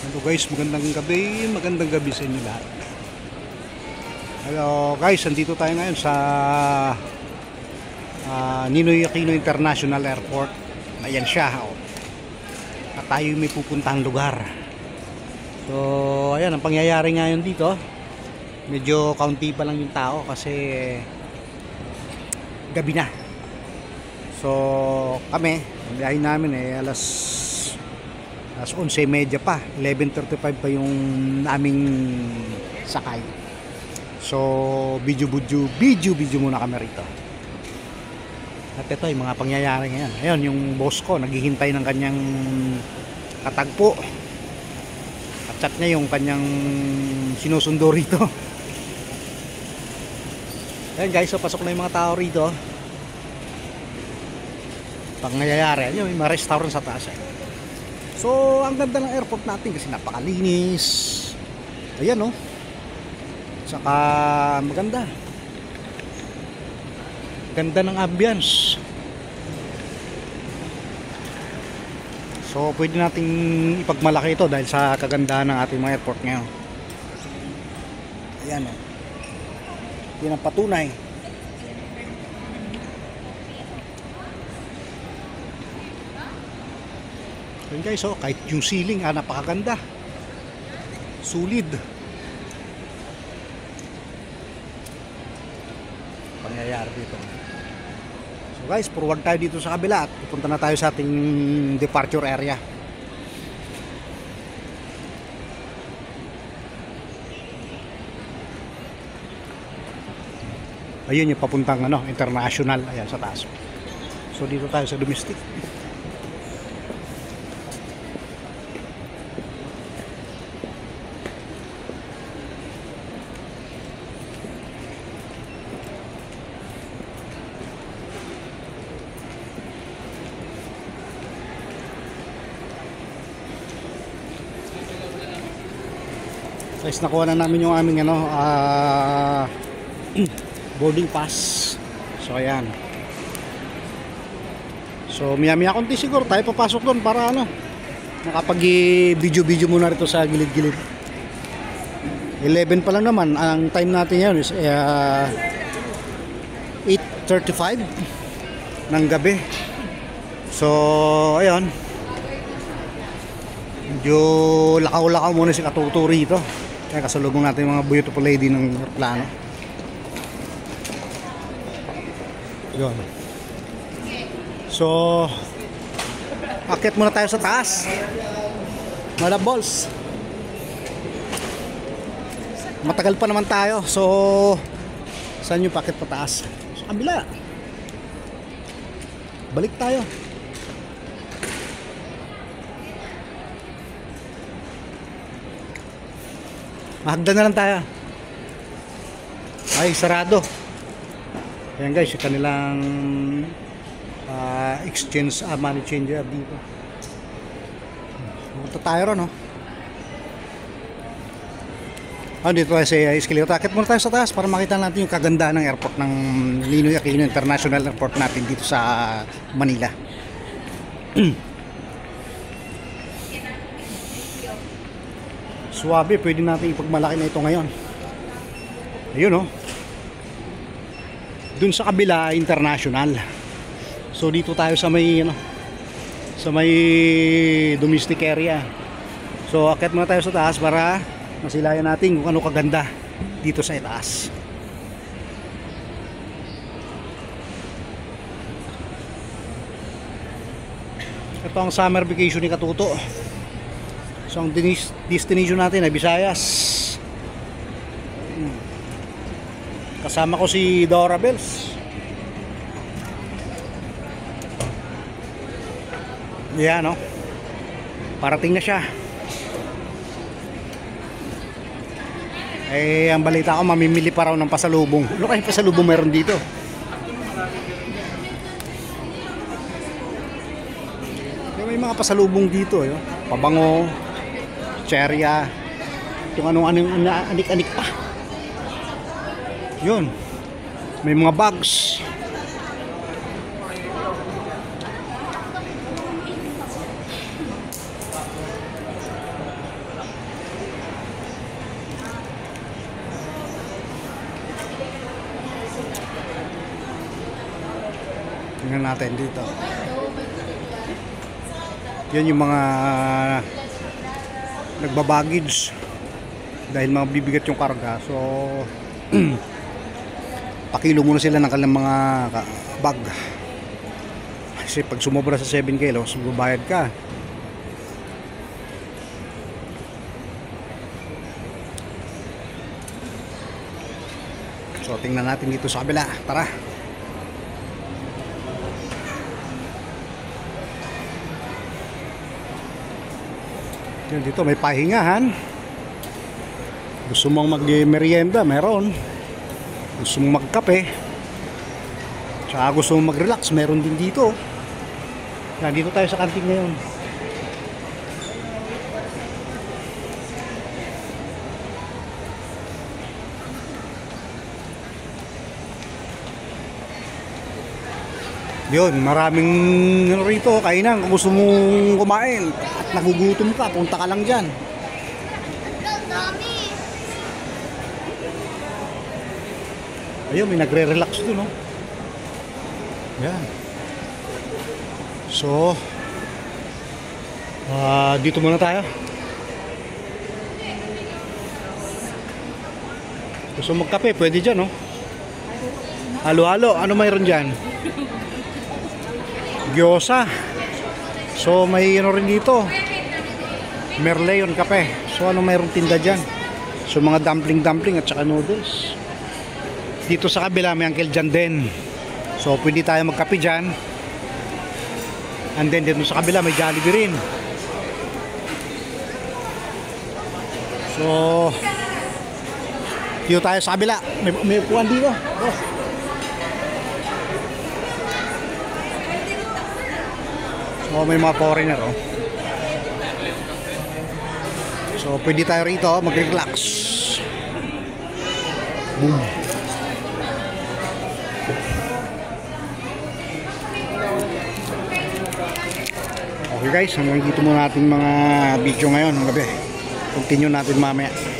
Hello guys, magandang gabi sa inyo lahat. Hello guys, andito tayo ngayon sa Ninoy Aquino International Airport. Ayan siya, oh. At tayo may pupuntahang lugar. So ayan, ang pangyayari ngayon dito, medyo kaunti pa lang yung tao kasi gabi na. So kami, ang biyahe namin alas 11:30 pa, 11:35 pa yung aming sakay. So video muna kami rito. At ito yung mga pangyayari ngayon. Ayun, yung boss ko naghihintay ng kanyang katagpo. At chat niya yung kanyang sinusundo rito. Ayun guys, so pasok na yung mga tao rito. Pangyayari, ayun, may mga restaurant sa taas. So, ang ganda ng airport natin kasi napakalinis. Ayan, oh. Saka maganda. Ganda ng ambience. So, pwede nating ipagmalaki ito dahil sa kagandahan ng ating mga airport ngayon. Ayan, oh. Yan ang patunay. Ayan guys, oh, kahit yung ceiling, napakaganda. Solid. Pangyayari dito. So guys, forward tayo dito sa kabila at pupunta na tayo sa ating departure area. Ayun yung papuntang international, ayan sa taas. So dito tayo sa domestic. Guys, nakuha na namin yung aming boarding pass. So ayan. So maya konti siguro tayo papasok doon para nakapag video muna rito sa gilid-gilid. 11 pa lang naman. Ang time natin ngayon is 8:35 ng gabi. So ayun, medyo lakaw-lakaw muna si Katuto rito. Kaya kasalubong natin yung mga beautiful lady ng aeroplano. Yun. So akit muna tayo sa taas. Mga balls. Matagal pa naman tayo. So saan yung pakit pa taas? Sa kabila. Balik tayo. Mahagdan na lang tayo. Ay, sarado. Ayan guys, yung kanilang exchange, money changer dito. Punta tayo ron, dito tayo sa escalator. Takit muna tayo sa taas para makita natin yung kagandahan ng airport ng Ninoy Aquino International Airport natin dito sa Manila. Suwabe, pwede natin ipagmalaki na ito ngayon. Ayun, dun sa kabila, international. So dito tayo sa may sa may domestic area. So akit muna tayo sa taas para masilayan natin kung ano kaganda dito sa itaas. Ito ang summer vacation ni Katuto. So ang destination natin ay Visayas. Kasama ko si Dora Bells. Yan, parating na siya. Ang balita ko mamimili pa raw ng pasalubong. Ano kayong pasalubong meron dito? May mga pasalubong dito, pabango, cherya, yung anong anik-anik pa. Yun, may mga bags. Tingnan natin dito. Yan yung mga nagbabagage dahil mabibigat yung karga. So pakilo muna sila ng kanilang mga bag. Kasi pag sumobra sa 7 kilos, magbabayad ka. So tingnan natin dito sa kabila. Tara. Dito may pahingahan. Gusto mong mag-merienda, meron. Gusto mong magkape, tsaka gusto mong mag-relax, meron din dito. Dito tayo sa kantin ngayon. Yun, maraming rito, kainan. Kung gusto mong kumain at nagugutom ka, punta ka lang dyan. Ayun, may nagre-relax doon, no? Yan. So, dito muna tayo. Gusto magkape, pwede dyan, no? Halo-halo, ano mayroon dyan? Gyoza. So may ano rin dito, Merleon kape. So ano mayroong tinda dyan? So mga dumpling at saka noodles. Dito sa kabila may Uncle John din. So pwede tayo magkape dyan. And then dito sa kabila may Jollibee rin. So dito tayo sa kabila. May upuan dito. Oh. So may mga foreigner, oh. So pwede tayo rito mag-relax. Boom. Okay guys, hanggang dito muna ating mga video ngayon ng gabi. Continue natin mamaya.